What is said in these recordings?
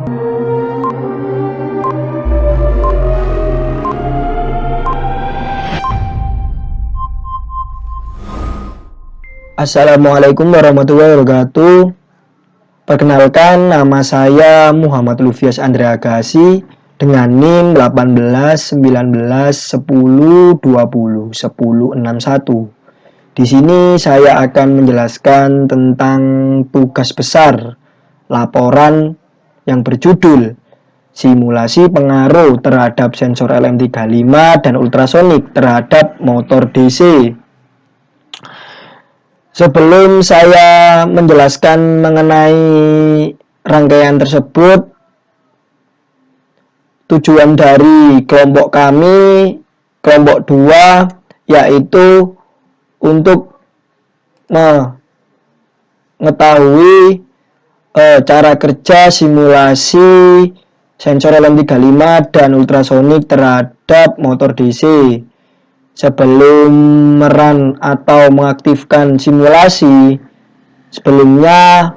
Assalamualaikum warahmatullahi wabarakatuh. Perkenalkan, nama saya Muhammad Lufias Andrea Agassi dengan NIM 18 19 10 20 10 61. Di sini saya akan menjelaskan tentang tugas besar laporan yang berjudul simulasi pengaruh terhadap sensor LM35 dan ultrasonik terhadap motor DC. Sebelum saya menjelaskan mengenai rangkaian tersebut, tujuan dari kelompok kami, kelompok 2, yaitu untuk mengetahui cara kerja simulasi sensor LM35 dan ultrasonik terhadap motor DC. Sebelum merun atau mengaktifkan simulasi, sebelumnya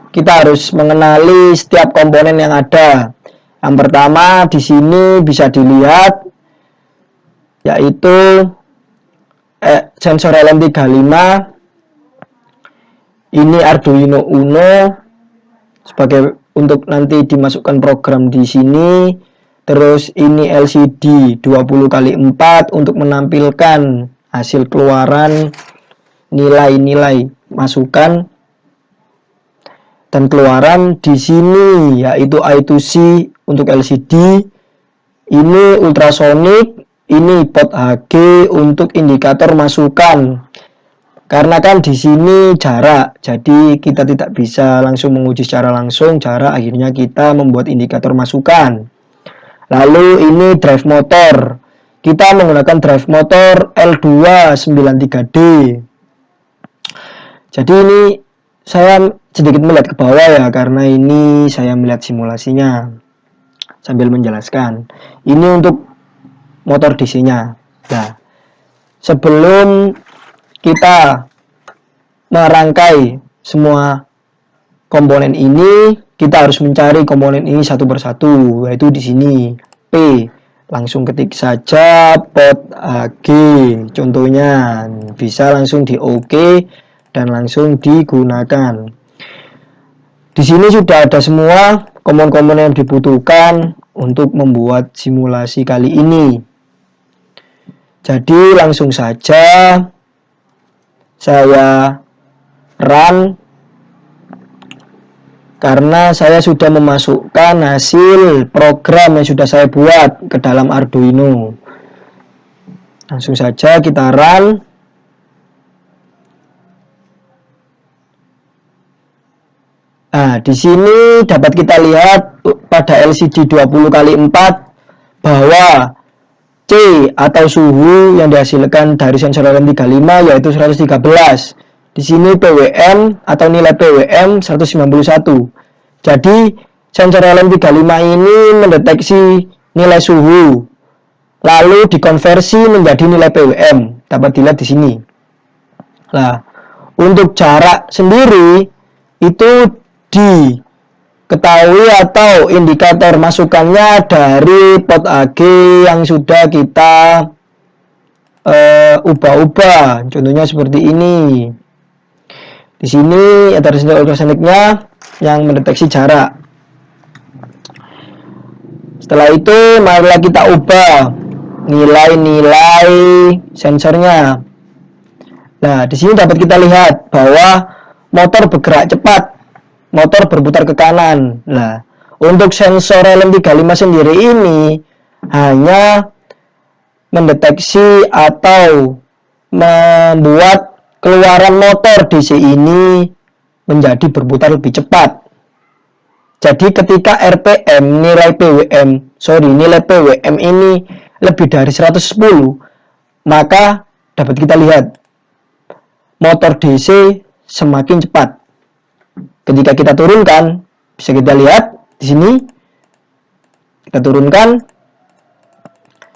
kita harus mengenali setiap komponen yang ada. Yang pertama di sini bisa dilihat yaitu sensor LM35. Ini Arduino Uno sebagai untuk nanti dimasukkan program di sini. Terus ini LCD 20x4 untuk menampilkan hasil keluaran nilai-nilai masukan dan keluaran di sini, yaitu I2C untuk LCD, ini ultrasonik, ini port HG untuk indikator masukan. Karena kan di sini jarak, jadi kita tidak bisa langsung menguji secara langsung jarak, akhirnya kita membuat indikator masukan. Lalu ini drive motor. Kita menggunakan drive motor L293D. Jadi ini saya sedikit melihat ke bawah ya, karena ini saya melihat simulasinya sambil menjelaskan. Ini untuk motor DC-nya. Nah, sebelum kita merangkai semua komponen ini, kita harus mencari komponen ini satu persatu, yaitu di sini P. Langsung ketik saja port HG, contohnya bisa langsung di OK dan langsung digunakan. Di sini sudah ada semua komponen-komponen yang dibutuhkan untuk membuat simulasi kali ini. Jadi langsung saja saya run, karena saya sudah memasukkan hasil program yang sudah saya buat ke dalam Arduino. Langsung saja kita run. Nah, di sini dapat kita lihat pada LCD 20x4 bahwa C atau suhu yang dihasilkan dari sensor LM35 yaitu 113. Di sini PWM atau nilai PWM 191. Jadi sensor LM35 ini mendeteksi nilai suhu, lalu dikonversi menjadi nilai PWM. Dapat dilihat di sini. Nah, untuk jarak sendiri itu diketahui atau indikator masukannya dari port AG yang sudah kita ubah-ubah. Contohnya seperti ini. Di sini ada sensor ultrasoniknya yang mendeteksi jarak. Setelah itu marilah kita ubah nilai-nilai sensornya. Nah, di sini dapat kita lihat bahwa motor bergerak cepat, motor berputar ke kanan. Nah, untuk sensor LM35 sendiri ini hanya mendeteksi atau membuat keluaran motor DC ini menjadi berputar lebih cepat. Jadi ketika RPM nilai PWM ini lebih dari 110, maka dapat kita lihat motor DC semakin cepat. Ketika kita turunkan, bisa kita lihat di sini, kita turunkan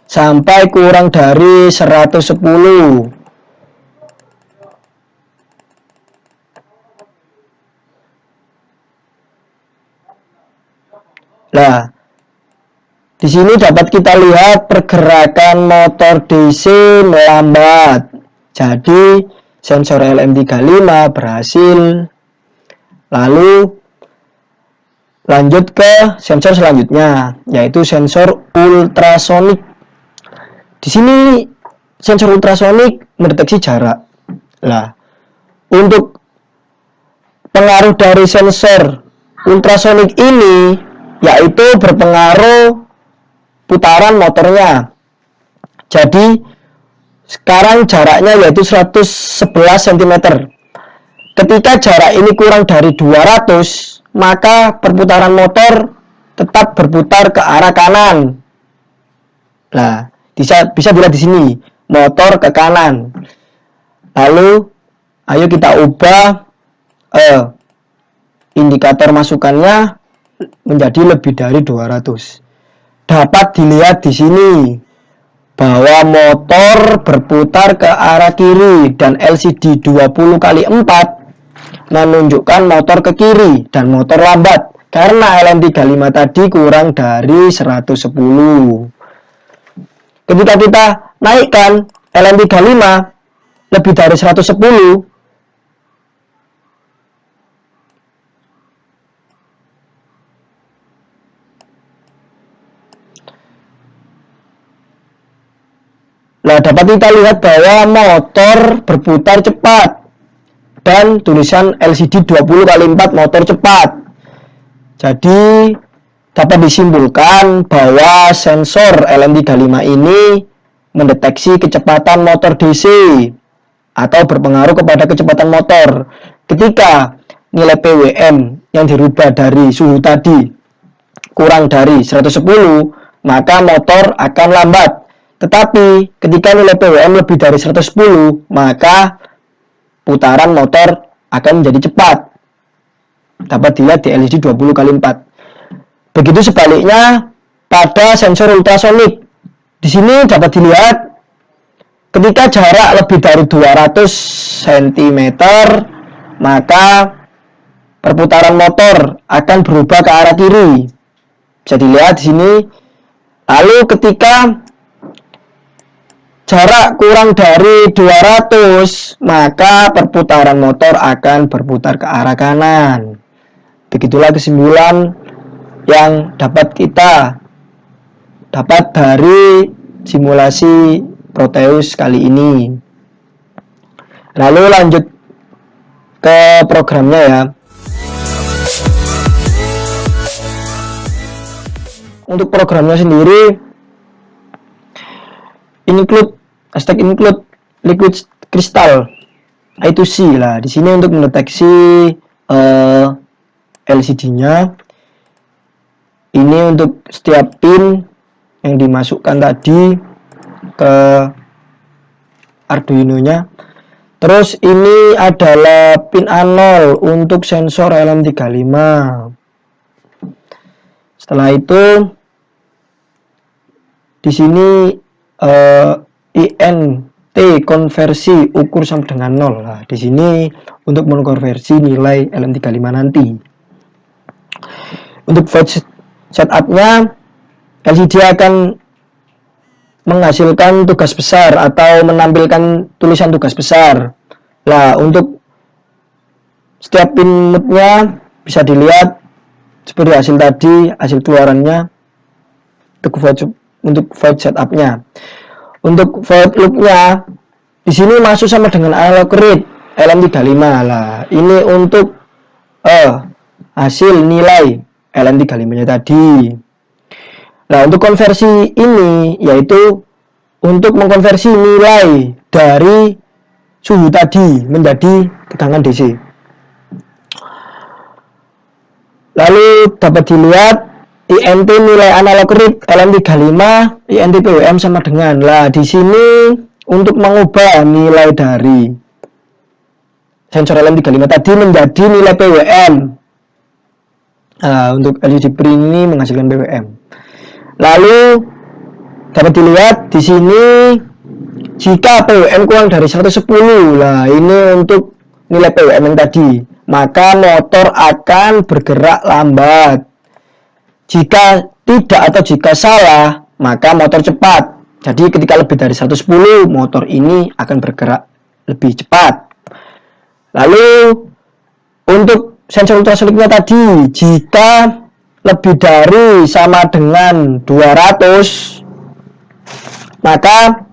sampai kurang dari 110. Nah, di sini dapat kita lihat pergerakan motor DC melambat. Jadi sensor LM35 berhasil. Lalu lanjut ke sensor selanjutnya, yaitu sensor ultrasonik. Di sini sensor ultrasonik mendeteksi jarak. Nah, untuk pengaruh dari sensor ultrasonik ini yaitu berpengaruh putaran motornya. Jadi sekarang jaraknya yaitu 111 cm. Ketika jarak ini kurang dari 200, maka perputaran motor tetap berputar ke arah kanan. Nah, bisa dilihat di sini, motor ke kanan. Lalu, ayo kita ubah indikator masukannya menjadi lebih dari 200. Dapat dilihat di sini bahwa motor berputar ke arah kiri dan LCD 20x4 menunjukkan motor ke kiri dan motor lambat karena LM35 tadi kurang dari 110. Ketika kita naikkan LM35 lebih dari 110, nah, dapat kita lihat bahwa motor berputar cepat dan tulisan LCD 20x4 motor cepat. Jadi dapat disimpulkan bahwa sensor LM35 ini mendeteksi kecepatan motor DC atau berpengaruh kepada kecepatan motor. Ketika nilai PWM yang dirubah dari suhu tadi kurang dari 110, maka motor akan lambat. Tetapi ketika nilai PWM lebih dari 110, maka putaran motor akan menjadi cepat. Dapat dilihat di LCD 20x4. Begitu sebaliknya pada sensor ultrasonik. Di sini dapat dilihat ketika jarak lebih dari 200 cm, maka perputaran motor akan berubah ke arah kiri. Bisa dilihat di sini. Lalu ketika jarak kurang dari 200, maka perputaran motor akan berputar ke arah kanan. Begitulah kesimpulan yang dapat kita dapat dari simulasi Proteus kali ini. Lalu lanjut ke programnya ya. Untuk programnya sendiri include liquid crystal I2C lah. Di sini untuk mendeteksi LCD-nya. Ini untuk setiap pin yang dimasukkan tadi ke Arduino-nya. Terus ini adalah pin A0 untuk sensor LM35. Setelah itu di sini INT konversi ukur sama dengan 0. Nah, di sini untuk mengkonversi nilai LM35 nanti. Untuk void setup-nya, LCD akan menghasilkan tugas besar atau menampilkan tulisan tugas besar. Nah, untuk setiap inputnya bisa dilihat seperti hasil tadi, hasil keluarannya untuk void setup-nya. Untuk void loop-nya di sini masuk sama dengan analog read LM35 lah. Ini untuk hasil nilai LM35-nya tadi. Nah, untuk konversi ini yaitu untuk mengkonversi nilai dari suhu tadi menjadi tegangan DC. Lalu dapat dilihat INT nilai analog read LM35, INT PWM sama dengan. Lah, di sini untuk mengubah nilai dari sensor LM35 tadi menjadi nilai PWM. Nah, untuk LCD Print ini menghasilkan PWM. Lalu dapat dilihat di sini jika PWM kurang dari 110, lah ini untuk nilai PWM yang tadi, maka motor akan bergerak lambat. Jika tidak atau jika salah, maka motor cepat. Jadi ketika lebih dari 110, motor ini akan bergerak lebih cepat. Lalu untuk sensor ultrasoniknya tadi, jika lebih dari sama dengan 200, maka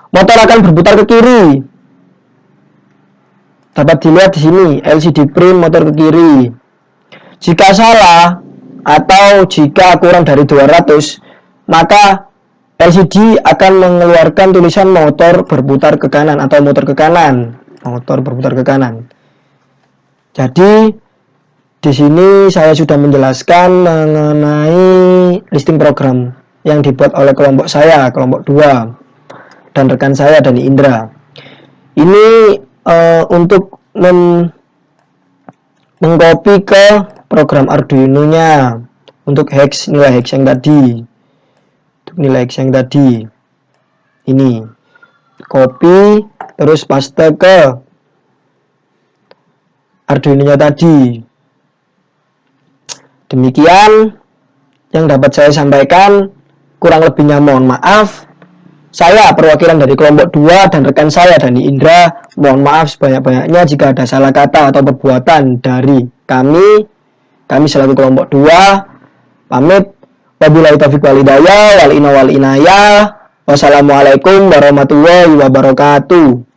motor akan berputar ke kiri. Dapat dilihat di sini, LCD print motor ke kiri. Jika salah atau jika kurang dari 200, maka LCD akan mengeluarkan tulisan motor berputar ke kanan atau motor ke kanan. Motor berputar ke kanan. Jadi di sini saya sudah menjelaskan mengenai listing program yang dibuat oleh kelompok saya, kelompok 2, dan rekan saya Dani Indra. Ini untuk mengcopy ke program Arduino-nya untuk nilai hex yang tadi. Untuk nilai hex yang tadi. Ini. Copy terus paste ke Arduino-nya tadi. Demikian yang dapat saya sampaikan. Kurang lebihnya mohon maaf. Saya perwakilan dari kelompok 2 dan rekan saya Dani Indra, mohon maaf sebanyak-banyaknya jika ada salah kata atau perbuatan dari kami selaku kelompok 2 pamit. Wabillahi taufiq wal hidayah, wal inayah. Wassalamualaikum warahmatullahi wabarakatuh.